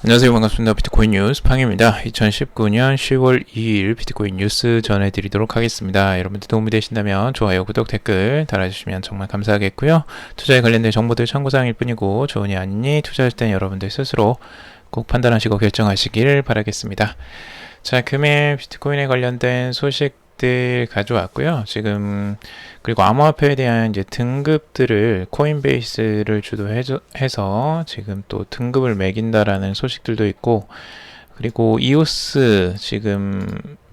안녕하세요. 반갑습니다. 비트코인 뉴스 팡입니다. 2019년 10월 2일 비트코인 뉴스 전해드리도록 하겠습니다. 여러분들 도움이 되신다면 좋아요, 구독, 댓글 달아주시면 정말 감사하겠고요. 투자에 관련된 정보들 참고사항일 뿐이고 좋으니 아니니 투자할 땐 여러분들 스스로 꼭 판단하시고 결정하시길 바라겠습니다. 자, 금일 비트코인에 관련된 소식들 가져왔고요. 지금 그리고 암호화폐에 대한 이제 등급들을 코인베이스를 주도해서 지금 또 등급을 매긴다라는 소식들도 있고, 그리고 이오스 지금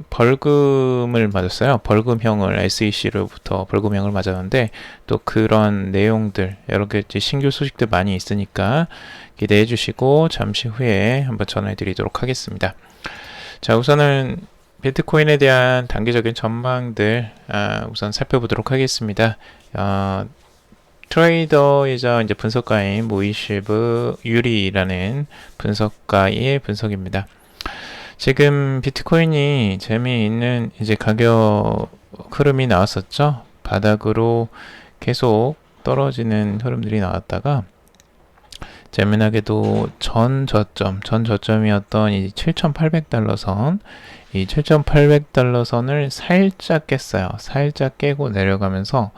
벌금을 맞았어요. 벌금형을 SEC로부터 벌금형을 맞았는데 또 그런 내용들 여러 가지 신규 소식들 많이 있으니까 기대해 주시고 잠시 후에 한번 전해 드리도록 하겠습니다. 자, 우선은 비트코인에 대한 단기적인 전망들 우선 살펴보도록 하겠습니다. 트레이더이자 이제 분석가인 모이시브 유리라는 분석가의 분석입니다. 지금 비트코인이 재미있는 이제 가격 흐름이 나왔었죠. 바닥으로 계속 떨어지는 흐름들이 나왔다가 재미나게도 전 저점이었던 이 7,800달러 선, 이 7,800달러 선을 살짝 깼어요. 살짝 깨고 내려가면서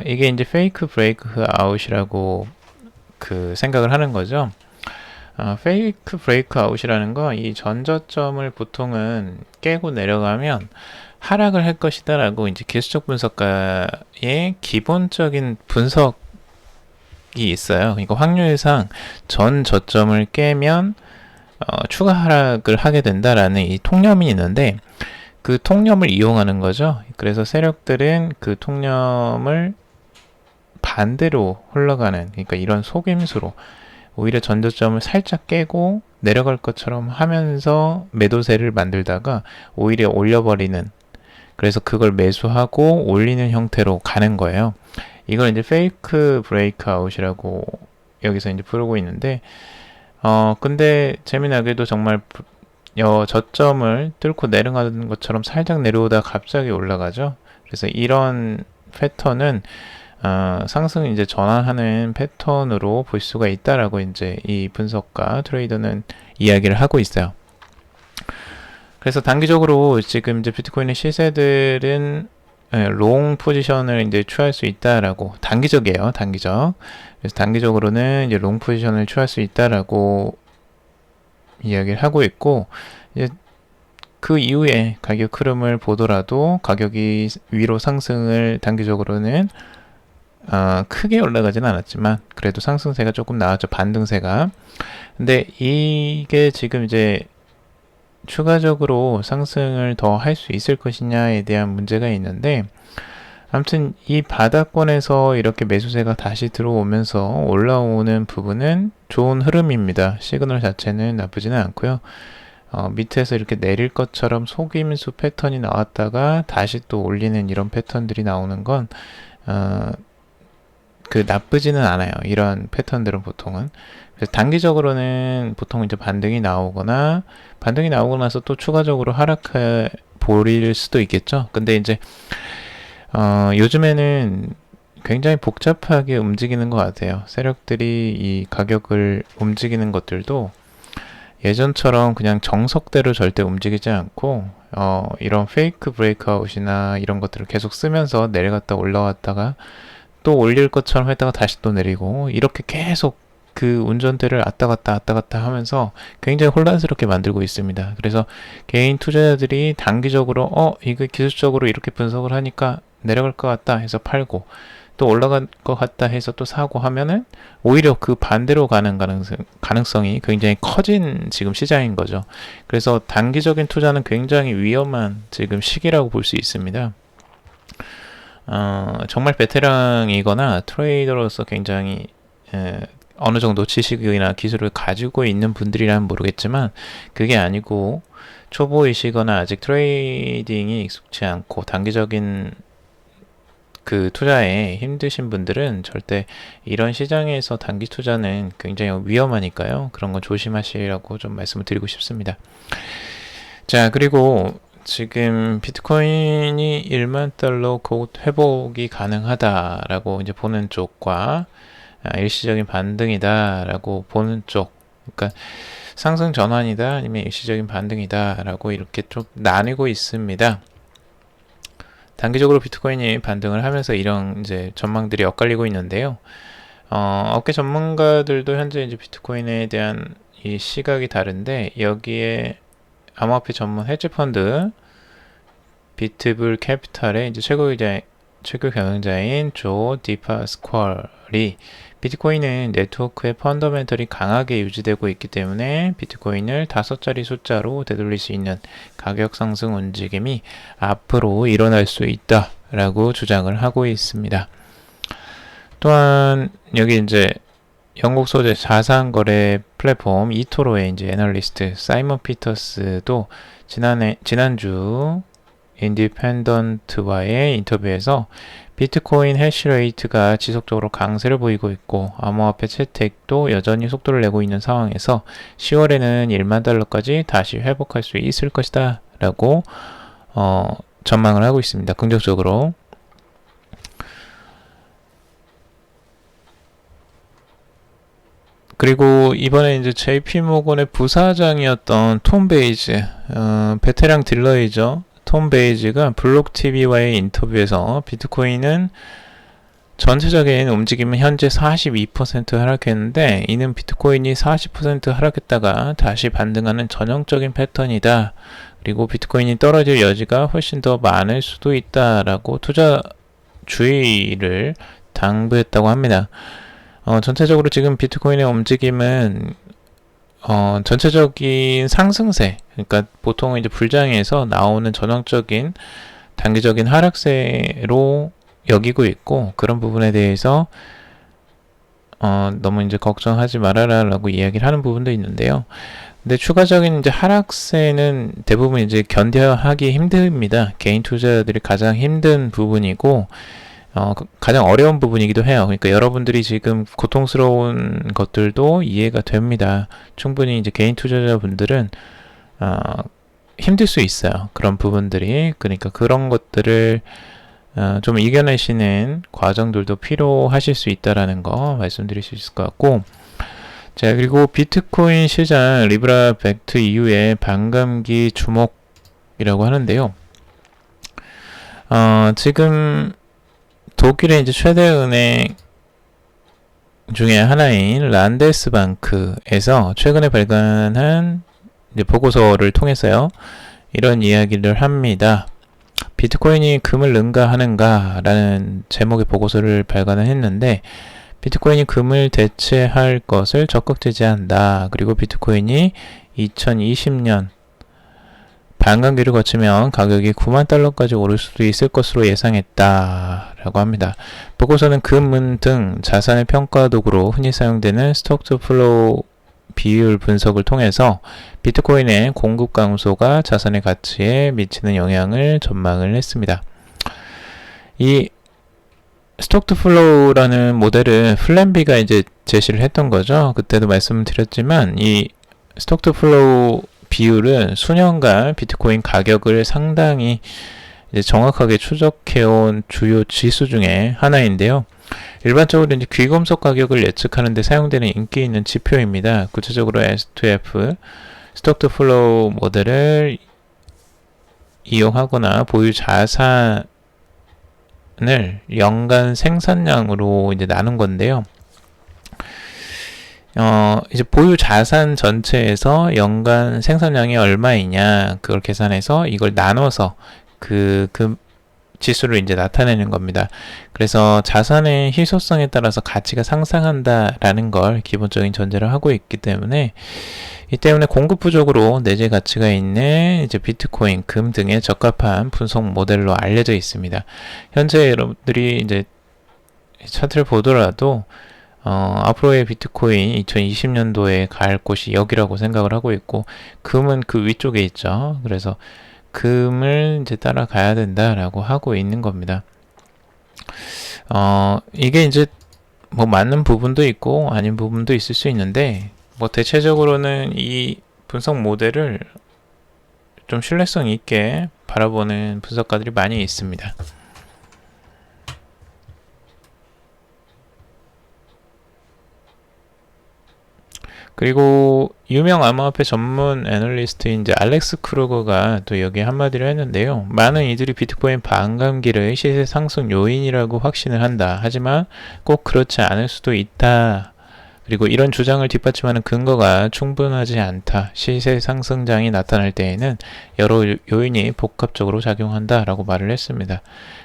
이게 이제 페이크 브레이크 아웃이라고 그 생각을 하는 거죠. 페이크 브레이크 아웃이라는 건 이 전저점을 보통은 깨고 내려가면 하락을 할 것이다 라고 이제 기술적 분석가의 기본적인 분석이 있어요. 그러니까 확률상 전 저점을 깨면 추가 하락을 하게 된다라는 이 통념이 있는데 그 통념을 이용하는 거죠. 그래서 세력들은 그 통념을 반대로 흘러가는, 그러니까 이런 속임수로 오히려 전저점을 살짝 깨고 내려갈 것처럼 하면서 매도세를 만들다가 오히려 올려버리는, 그래서 그걸 매수하고 올리는 형태로 가는 거예요. 이걸 이제 페이크 브레이크 아웃이라고 여기서 이제 부르고 있는데 근데 재미나게도 정말 저점을 뚫고 내려가는 것처럼 살짝 내려오다 갑자기 올라가죠. 그래서 이런 패턴은 상승 이제 전환하는 패턴으로 볼 수가 있다라고 이제 이 분석가 트레이더는 이야기를 하고 있어요. 그래서 단기적으로 지금 이제 비트코인의 시세들은 롱 포지션을 이제 취할 수 있다라고, 단기적이에요, 단기적. 그래서 단기적으로는 이제 롱 포지션을 취할 수 있다라고 이야기를 하고 있고, 이제 그 이후에 가격 흐름을 보더라도 가격이 위로 상승을 단기적으로는 크게 올라가지는 않았지만 그래도 상승세가 조금 나왔죠, 반등세가. 근데 이게 지금 이제 추가적으로 상승을 더 할 수 있을 것이냐에 대한 문제가 있는데, 아무튼 이 바닥권에서 이렇게 매수세가 다시 들어오면서 올라오는 부분은 좋은 흐름입니다. 시그널 자체는 나쁘지는 않고요. 밑에서 이렇게 내릴 것처럼 속임수 패턴이 나왔다가 다시 또 올리는 이런 패턴들이 나오는 건 나쁘지는 않아요. 이런 패턴들은 보통은. 그래서 단기적으로는 보통 이제 반등이 나오고 나서 또 추가적으로 하락해 버릴 수도 있겠죠. 근데 이제 요즘에는 굉장히 복잡하게 움직이는 것 같아요. 세력들이 이 가격을 움직이는 것들도 예전처럼 그냥 정석대로 절대 움직이지 않고 이런 페이크 브레이크아웃이나 이런 것들을 계속 쓰면서 내려갔다 올라왔다가 또 올릴 것처럼 했다가 다시 또 내리고, 이렇게 계속 그 운전대를 왔다 갔다 하면서 굉장히 혼란스럽게 만들고 있습니다. 그래서 개인 투자자들이 단기적으로 이거 기술적으로 이렇게 분석을 하니까 내려갈 것 같다 해서 팔고, 또 올라갈 것 같다 해서 또 사고 하면은 오히려 그 반대로 가는 가능성이 굉장히 커진 지금 시장인 거죠. 그래서 단기적인 투자는 굉장히 위험한 지금 시기라고 볼 수 있습니다. 정말 베테랑이거나 트레이더로서 굉장히 어느 정도 지식이나 기술을 가지고 있는 분들이라면 모르겠지만, 그게 아니고 초보이시거나 아직 트레이딩이 익숙치 않고 단기적인 그 투자에 힘드신 분들은 절대 이런 시장에서 단기 투자는 굉장히 위험하니까요. 그런 건 조심하시라고 좀 말씀을 드리고 싶습니다. 자, 그리고 지금 비트코인이 1만 달러 곧 회복이 가능하다라고 이제 보는 쪽과 일시적인 반등이다라고 보는 쪽, 그러니까 상승 전환이다 아니면 일시적인 반등이다 라고 이렇게 좀 나뉘고 있습니다. 단기적으로 비트코인이 반등을 하면서 이런 이제 전망들이 엇갈리고 있는데요. 업계 전문가들도 현재 이제 비트코인에 대한 이 시각이 다른데, 여기에 암호화폐 전문 헤지펀드 비트블 캐피탈의 이제 최고 경영자인 조 디파스퀄이 비트코인은 네트워크의 펀더멘털이 강하게 유지되고 있기 때문에 비트코인을 5자리 숫자로 되돌릴 수 있는 가격 상승 움직임이 앞으로 일어날 수 있다라고 주장을 하고 있습니다. 또한 여기 이제 영국 소재 자산 거래 플랫폼 이토로의 이제 애널리스트 사이먼 피터스도 지난주 인디펜던트와의 인터뷰에서 비트코인 해시레이트가 지속적으로 강세를 보이고 있고 암호화폐 채택도 여전히 속도를 내고 있는 상황에서 10월에는 1만 달러까지 다시 회복할 수 있을 것이다 라고 전망을 하고 있습니다. 긍정적으로. 그리고 이번에 이제 JP모건의 부사장이었던 톰 베이지, 베테랑 딜러이죠. 톰 베이지가 블록TV와의 인터뷰에서 비트코인은 전체적인 움직임은 현재 42% 하락했는데 이는 비트코인이 40% 하락했다가 다시 반등하는 전형적인 패턴이다. 그리고 비트코인이 떨어질 여지가 훨씬 더 많을 수도 있다라고 투자 주의를 당부했다고 합니다. 전체적으로 지금 비트코인의 움직임은 전체적인 상승세, 그러니까 보통 이제 불장에서 나오는 전형적인 단기적인 하락세로 여기고 있고, 그런 부분에 대해서 너무 이제 걱정하지 말아라라고 이야기를 하는 부분도 있는데요. 근데 추가적인 이제 하락세는 대부분 이제 견뎌하기 힘듭니다. 개인 투자자들이 가장 힘든 부분이고, 가장 어려운 부분이기도 해요. 그러니까 여러분들이 지금 고통스러운 것들도 이해가 됩니다. 충분히 이제 개인 투자자분들은 힘들 수 있어요. 그런 부분들이. 그러니까 그런 것들을 좀 이겨내시는 과정들도 필요하실 수 있다라는 거 말씀드릴 수 있을 것 같고, 자, 그리고 비트코인 시장 리브라 벡트 이후에 반감기 주목이라고 하는데요. 지금 독일의 이제 최대 은행 중에 하나인 란데스방크에서 최근에 발간한 이제 보고서를 통해서요, 이런 이야기를 합니다. 비트코인이 금을 능가하는가? 라는 제목의 보고서를 발간을 했는데, 비트코인이 금을 대체할 것을 적극 제지한다. 그리고 비트코인이 2020년 반감기를 거치면 가격이 9만 달러까지 오를 수도 있을 것으로 예상했다 라고 합니다. 보고서는 금 등 자산의 평가 도구로 흔히 사용되는 스톡 투 플로우 비율 분석을 통해서 비트코인의 공급 감소가 자산의 가치에 미치는 영향을 전망을 했습니다. 이 스톡 투 플로우라는 모델을 플랜비가 이제 제시를 했던 거죠. 그때도 말씀드렸지만 이 스톡 투 플로우 비율은 수년간 비트코인 가격을 상당히 이제 정확하게 추적해온 주요 지수 중에 하나인데요. 일반적으로 이제 귀금속 가격을 예측하는 데 사용되는 인기 있는 지표입니다. 구체적으로 S2F, 스톡 투 플로우 모델을 이용하거나 보유 자산을 연간 생산량으로 이제 나눈 건데요. 이제 보유 자산 전체에서 연간 생산량이 얼마이냐, 그걸 계산해서 이걸 나눠서 그 지수를 이제 나타내는 겁니다. 그래서 자산의 희소성에 따라서 가치가 상승한다라는 걸 기본적인 전제로 하고 있기 때문에, 이 때문에 공급 부족으로 내재 가치가 있는 이제 비트코인, 금 등의 적합한 분석 모델로 알려져 있습니다. 현재 여러분들이 이제 차트를 보더라도 앞으로의 비트코인 2020년도에 갈 곳이 여기라고 생각을 하고 있고, 금은 그 위쪽에 있죠. 그래서 금을 이제 따라가야 된다라고 하고 있는 겁니다. 이게 이제 뭐 맞는 부분도 있고 아닌 부분도 있을 수 있는데, 뭐 대체적으로는 이 분석 모델을 좀 신뢰성 있게 바라보는 분석가들이 많이 있습니다. 그리고 유명 암호화폐 전문 애널리스트인 이제 알렉스 크루거가 또 여기에 한마디를 했는데요. 많은 이들이 비트코인 반감기를 시세 상승 요인이라고 확신을 한다. 하지만 꼭 그렇지 않을 수도 있다. 그리고 이런 주장을 뒷받침하는 근거가 충분하지 않다. 시세 상승장이 나타날 때에는 여러 요인이 복합적으로 작용한다라고 말을 했습니다.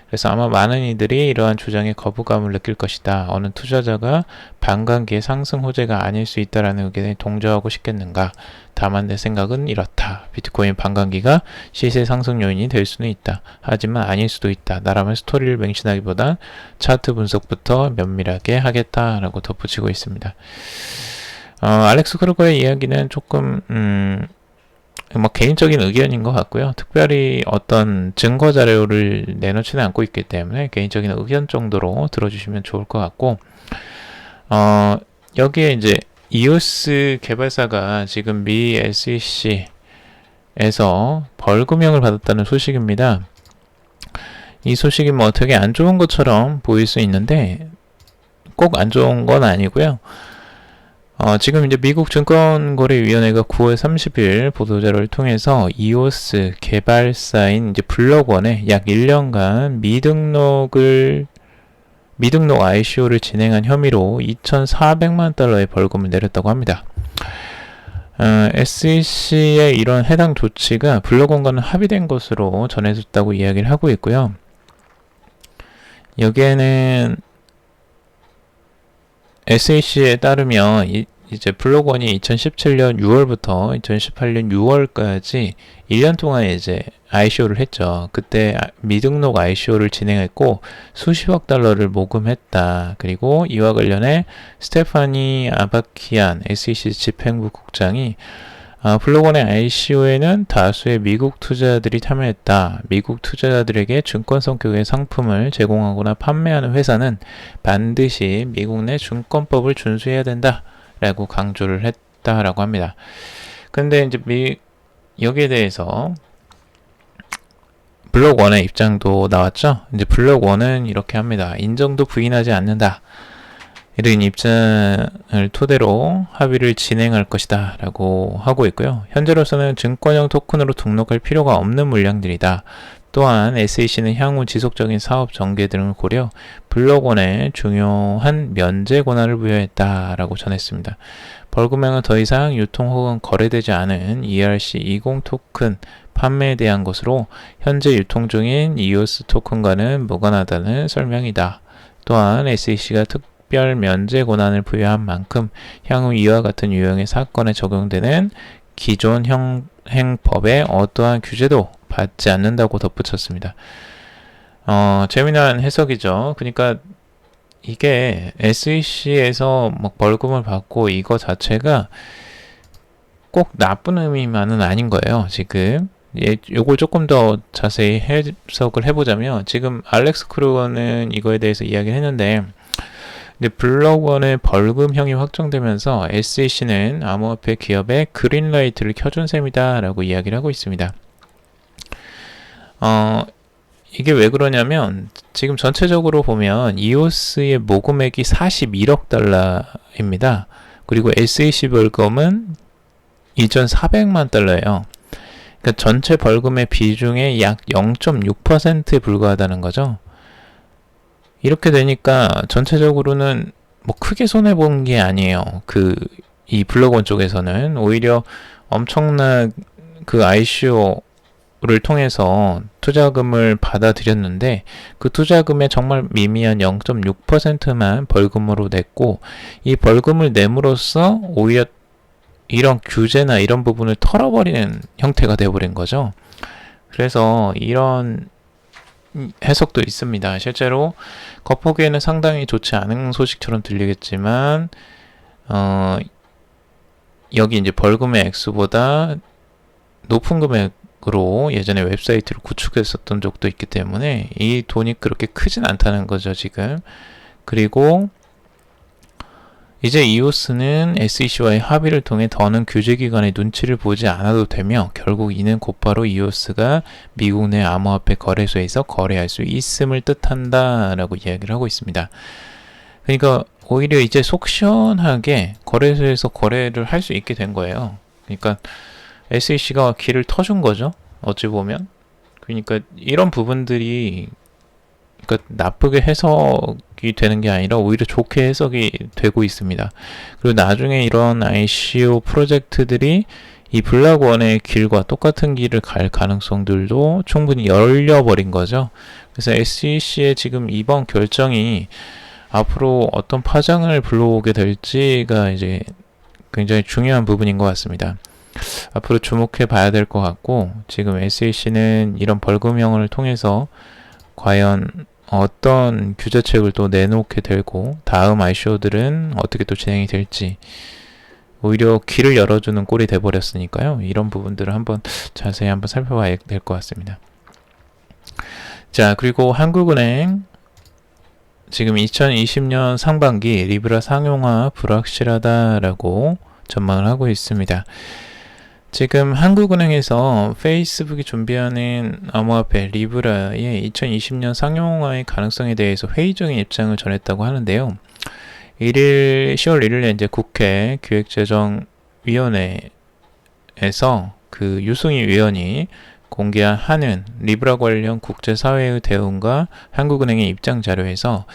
그래서 아마 많은 이들이 이러한 주장에 거부감을 느낄 것이다. 어느 투자자가 반감기의 상승 호재가 아닐 수 있다라는 의견에 동조하고 싶겠는가. 다만 내 생각은 이렇다. 비트코인 반감기가 시세 상승 요인이 될 수는 있다. 하지만 아닐 수도 있다. 나라면 스토리를 맹신하기보단 차트 분석부터 면밀하게 하겠다라고 덧붙이고 있습니다. 알렉스 크루거의 이야기는 조금 뭐 개인적인 의견인 것 같고요. 특별히 어떤 증거 자료를 내놓지는 않고 있기 때문에 개인적인 의견 정도로 들어주시면 좋을 것 같고, 여기에 이제 EOS 개발사가 지금 미 SEC에서 벌금형을 받았다는 소식입니다. 이 소식이 뭐 되게 안 좋은 것처럼 보일 수 있는데 꼭 안 좋은 건 아니고요. 지금 이제 미국 증권거래위원회가 9월 30일 보도자료를 통해서 EOS 개발사인 이제 블럭원에 약 1년간 미등록 ICO를 진행한 혐의로 2,400만 달러의 벌금을 내렸다고 합니다. SEC의 이런 해당 조치가 블럭원과는 합의된 것으로 전해졌다고 이야기를 하고 있고요. 여기에는 SEC에 따르면 이제 블럭원이 2017년 6월부터 2018년 6월까지 1년 동안 이제 ICO를 했죠. 그때 미등록 ICO를 진행했고 수십억 달러를 모금했다. 그리고 이와 관련해 스테파니 아바키안 SEC 집행부 국장이 블록원의 ICO에는 다수의 미국 투자자들이 참여했다. 미국 투자자들에게 증권 성격의 상품을 제공하거나 판매하는 회사는 반드시 미국 내 증권법을 준수해야 된다. 라고 강조를 했다라고 합니다. 근데 이제 여기에 대해서 블록1의 입장도 나왔죠. 이제 블록1은 이렇게 합니다. 인정도 부인하지 않는다. 이런 입장을 토대로 합의를 진행할 것이다 라고 하고 있고요. 현재로서는 증권형 토큰으로 등록할 필요가 없는 물량들이다. 또한 SEC는 향후 지속적인 사업 전개 등을 고려 블록1에 중요한 면제 권한을 부여했다라고 전했습니다. 벌금형은 더 이상 유통 혹은 거래되지 않은 ERC20 토큰 판매에 대한 것으로 현재 유통 중인 EOS 토큰과는 무관하다는 설명이다. 또한 SEC가 특별 면제 권한을 부여한 만큼 향후 이와 같은 유형의 사건에 적용되는 기존 행법에 어떠한 규제도 받지 않는다고 덧붙였습니다. 재미난 해석이죠. 그러니까 이게 SEC에서 뭐 벌금을 받고 이거 자체가 꼭 나쁜 의미만은 아닌 거예요. 지금 요걸 조금 더 자세히 해석을 해보자면 지금 알렉스 크루거는 이거에 대해서 이야기를 했는데 근데 블록1의 벌금형이 확정되면서 SEC는 암호화폐 기업에 그린라이트를 켜준 셈이다 라고 이야기를 하고 있습니다. 이게 왜 그러냐면 지금 전체적으로 보면 EOS의 모금액이 41억 달러입니다. 그리고 SEC 벌금은 2,400만 달러예요. 그러니까 전체 벌금의 비중의 약 0.6%에 불과하다는 거죠. 이렇게 되니까 전체적으로는 뭐 크게 손해본 게 아니에요. 이 블록1 쪽에서는 오히려 엄청난 그 ICO를 통해서 투자금을 받아들였는데 그 투자금의 정말 미미한 0.6%만 벌금으로 냈고 이 벌금을 내므로써 오히려 이런 규제나 이런 부분을 털어버리는 형태가 되어버린 거죠. 그래서 이런 해석도 있습니다. 실제로 겉보기에는 상당히 좋지 않은 소식처럼 들리겠지만 여기 이제 벌금의 액수보다 높은 금액으로 예전에 웹사이트를 구축했었던 적도 있기 때문에 이 돈이 그렇게 크진 않다는 거죠, 지금. 그리고 이제 EOS는 SEC와의 합의를 통해 더는 규제기관의 눈치를 보지 않아도 되며 결국 이는 곧바로 EOS가 미국 내 암호화폐 거래소에서 거래할 수 있음을 뜻한다 라고 이야기를 하고 있습니다. 그러니까 오히려 이제 속 시원하게 거래소에서 거래를 할 수 있게 된 거예요. 그러니까 SEC가 길을 터준 거죠. 어찌 보면. 그러니까 이런 부분들이 그러니까 나쁘게 해석이 되는 게 아니라 오히려 좋게 해석이 되고 있습니다. 그리고 나중에 이런 ICO 프로젝트들이 이 블락원의 길과 똑같은 길을 갈 가능성들도 충분히 열려버린 거죠. 그래서 SEC의 지금 이번 결정이 앞으로 어떤 파장을 불러오게 될지가 이제 굉장히 중요한 부분인 것 같습니다. 앞으로 주목해 봐야 될 것 같고, 지금 SEC는 이런 벌금형을 통해서 과연 어떤 규제책을 또 내놓게 되고, 다음 ICO들은 어떻게 또 진행이 될지, 오히려 길을 열어주는 꼴이 돼버렸으니까요. 이런 부분들을 한번 자세히 한번 살펴봐야 될 것 같습니다. 자, 그리고 한국은행 지금 2020년 상반기 리브라 상용화 불확실하다라고 전망을 하고 있습니다. 지금 한국은행에서 페이스북이 준비하는 암호화폐 리브라의 2020년 상용화의 가능성에 대해서 회의적인 입장을 전했다고 하는데요. 10월 1일에 이제 국회 기획재정위원회에서 그 유승희 위원이 공개한 한은 리브라 관련 국제사회의 대응과 한국은행의 입장 자료에서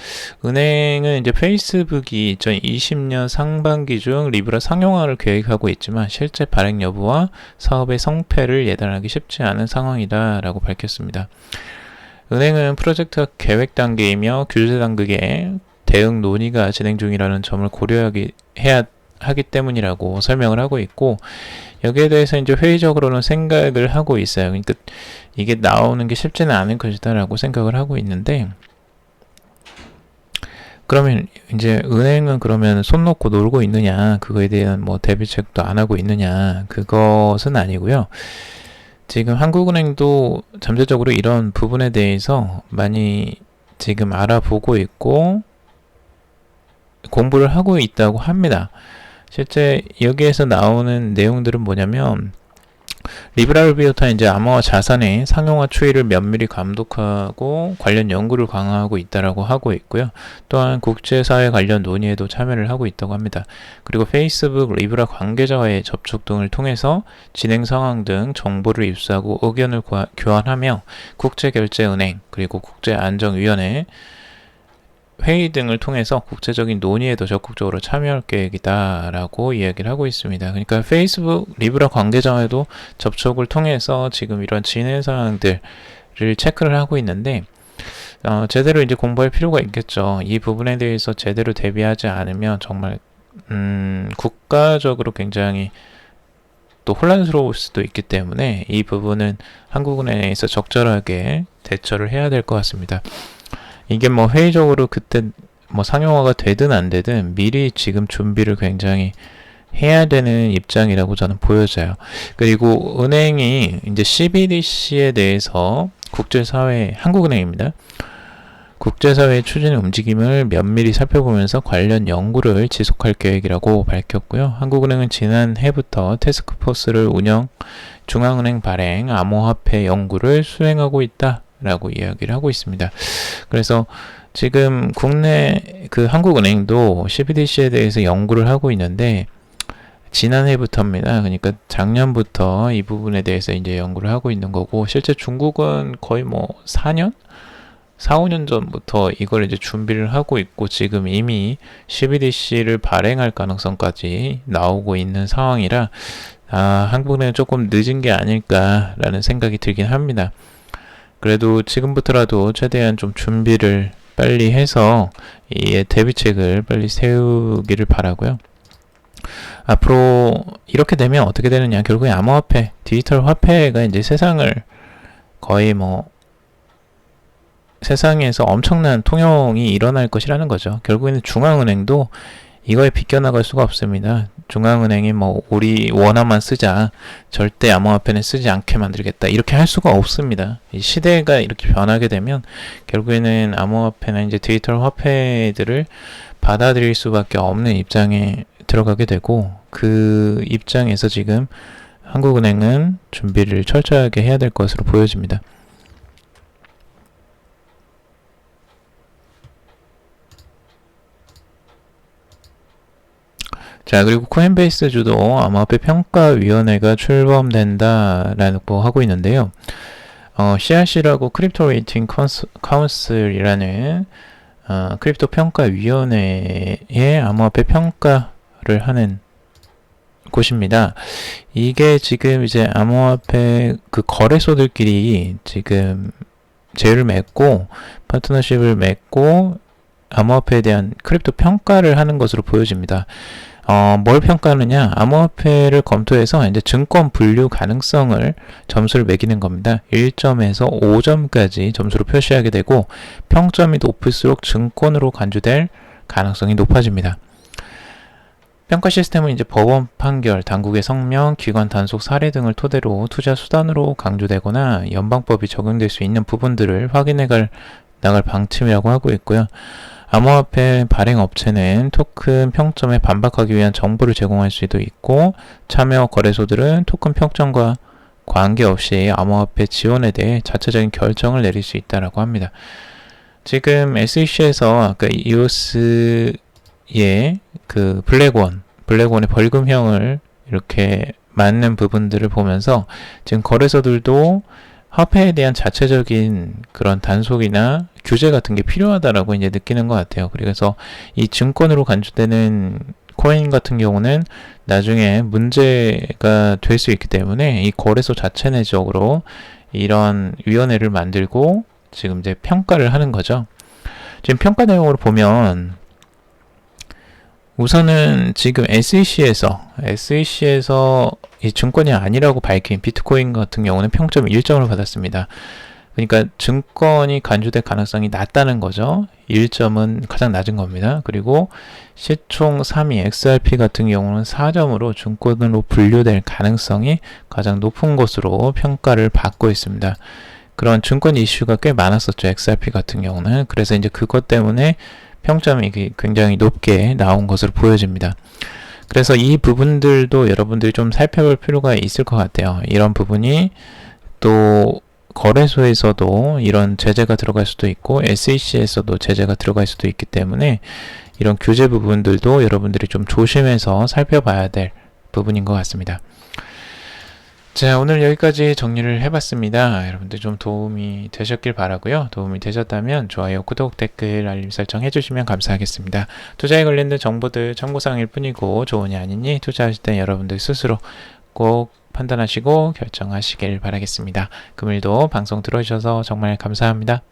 은행은 이제 페이스북이 2020년 상반기 중 리브라 상용화를 계획하고 있지만 실제 발행 여부와 사업의 성패를 예단하기 쉽지 않은 상황이다라고 밝혔습니다. 은행은 프로젝트 계획 단계이며 규제 당국의 대응 논의가 진행 중이라는 점을 고려해야 하기 때문이라고 설명을 하고 있고, 여기에 대해서 이제 회의적으로는 생각을 하고 있어요. 그러니까 이게 나오는 게 쉽지는 않을 것이다라고 생각을 하고 있는데, 그러면 이제 은행은 그러면 손 놓고 놀고 있느냐, 그거에 대한 뭐 대비책도 안 하고 있느냐, 그것은 아니고요. 지금 한국은행도 잠재적으로 이런 부분에 대해서 많이 지금 알아보고 있고 공부를 하고 있다고 합니다. 실제 여기에서 나오는 내용들은 뭐냐면, 리브라를 비롯한 이제 암호화 자산의 상용화 추이를 면밀히 감독하고 관련 연구를 강화하고 있다라고 하고 있고요. 또한 국제사회 관련 논의에도 참여를 하고 있다고 합니다. 그리고 페이스북 리브라 관계자와의 접촉 등을 통해서 진행 상황 등 정보를 입수하고 의견을 교환하며 국제결제은행 그리고 국제안정위원회 회의 등을 통해서 국제적인 논의에도 적극적으로 참여할 계획이다라고 이야기를 하고 있습니다. 그러니까 페이스북 리브라 관계자와도 접촉을 통해서 지금 이런 진행 사항들을 체크를 하고 있는데, 제대로 이제 공부할 필요가 있겠죠. 이 부분에 대해서 제대로 대비하지 않으면 정말 국가적으로 굉장히 또 혼란스러울 수도 있기 때문에 이 부분은 한국은행에서 적절하게 대처를 해야 될 것 같습니다. 이게 뭐 회의적으로 그때 뭐 상용화가 되든 안 되든 미리 지금 준비를 굉장히 해야 되는 입장이라고 저는 보여져요. 그리고 은행이 이제 CBDC에 대해서 국제사회, 한국은행입니다. 국제사회의 추진 움직임을 면밀히 살펴보면서 관련 연구를 지속할 계획이라고 밝혔고요. 한국은행은 지난해부터 태스크포스를 운영, 중앙은행 발행, 암호화폐 연구를 수행하고 있다 라고 이야기를 하고 있습니다. 그래서 지금 국내 그 한국은행도 CBDC에 대해서 연구를 하고 있는데, 지난해부터입니다. 그러니까 작년부터 이 부분에 대해서 이제 연구를 하고 있는 거고, 실제 중국은 거의 뭐 4년? 4, 5년 전부터 이걸 이제 준비를 하고 있고, 지금 이미 CBDC를 발행할 가능성까지 나오고 있는 상황이라, 한국은행은 조금 늦은 게 아닐까라는 생각이 들긴 합니다. 그래도 지금부터라도 최대한 좀 준비를 빨리 해서 이 대비책을 빨리 세우기를 바라고요. 앞으로 이렇게 되면 어떻게 되느냐, 결국에 암호화폐, 디지털 화폐가 이제 세상을 거의 뭐 세상에서 엄청난 통용이 일어날 것이라는 거죠. 결국에는 중앙은행도 이거에 비껴나갈 수가 없습니다. 중앙은행이 뭐 우리 원화만 쓰자, 절대 암호화폐는 쓰지 않게 만들겠다, 이렇게 할 수가 없습니다. 이 시대가 이렇게 변하게 되면 결국에는 암호화폐나 이제 디지털 화폐들을 받아들일 수밖에 없는 입장에 들어가게 되고, 그 입장에서 지금 한국은행은 준비를 철저하게 해야 될 것으로 보여집니다. 자, 그리고 코인베이스주도 암호화폐 평가위원회가 출범된다라고 하고 있는데요. CRC라고 크립토 레이팅 카운슬이라는 크립토 평가위원회의 암호화폐 평가를 하는 곳입니다. 이게 지금 이제 암호화폐 그 거래소들끼리 지금 제휴를 맺고 파트너십을 맺고 암호화폐에 대한 크립토 평가를 하는 것으로 보여집니다. 뭘 평가하느냐? 암호화폐를 검토해서 이제 증권 분류 가능성을 점수를 매기는 겁니다. 1점에서 5점까지 점수를 표시하게 되고 평점이 높을수록 증권으로 간주될 가능성이 높아집니다. 평가 시스템은 이제 법원 판결, 당국의 성명, 기관 단속 사례 등을 토대로 투자 수단으로 강조되거나 연방법이 적용될 수 있는 부분들을 확인해 나갈 방침이라고 하고 있고요. 암호화폐 발행 업체는 토큰 평점에 반박하기 위한 정보를 제공할 수도 있고 참여 거래소들은 토큰 평점과 관계없이 암호화폐 지원에 대해 자체적인 결정을 내릴 수 있다고 합니다. 지금 SEC에서 아까 이오스의 그 블랙원의 벌금형을 이렇게 맞는 부분들을 보면서 지금 거래소들도 화폐에 대한 자체적인 그런 단속이나 규제 같은 게 필요하다라고 이제 느끼는 것 같아요. 그래서 이 증권으로 간주되는 코인 같은 경우는 나중에 문제가 될 수 있기 때문에 이 거래소 자체 내적으로 이런 위원회를 만들고 지금 이제 평가를 하는 거죠. 지금 평가 내용으로 보면 우선은 지금 SEC에서 이 증권이 아니라고 밝힌 비트코인 같은 경우는 평점 1점을 받았습니다. 그러니까 증권이 간주될 가능성이 낮다는 거죠. 1점은 가장 낮은 겁니다. 그리고 시총 3위 XRP 같은 경우는 4점으로 증권으로 분류될 가능성이 가장 높은 것으로 평가를 받고 있습니다. 그런 증권 이슈가 꽤 많았었죠. XRP 같은 경우는. 그래서 이제 그것 때문에 평점이 굉장히 높게 나온 것으로 보여집니다. 그래서 이 부분들도 여러분들이 좀 살펴볼 필요가 있을 것 같아요. 이런 부분이 또 거래소에서도 이런 제재가 들어갈 수도 있고 SEC에서도 제재가 들어갈 수도 있기 때문에 이런 규제 부분들도 여러분들이 좀 조심해서 살펴봐야 될 부분인 것 같습니다. 자, 오늘 여기까지 정리를 해봤습니다. 여러분들 좀 도움이 되셨길 바라고요. 도움이 되셨다면 좋아요, 구독, 댓글, 알림 설정 해주시면 감사하겠습니다. 투자에 관련된 정보들 참고사항일 뿐이고 좋으니 아니니 투자하실 때 여러분들 스스로 꼭 판단하시고 결정하시길 바라겠습니다. 금일도 방송 들어주셔서 정말 감사합니다.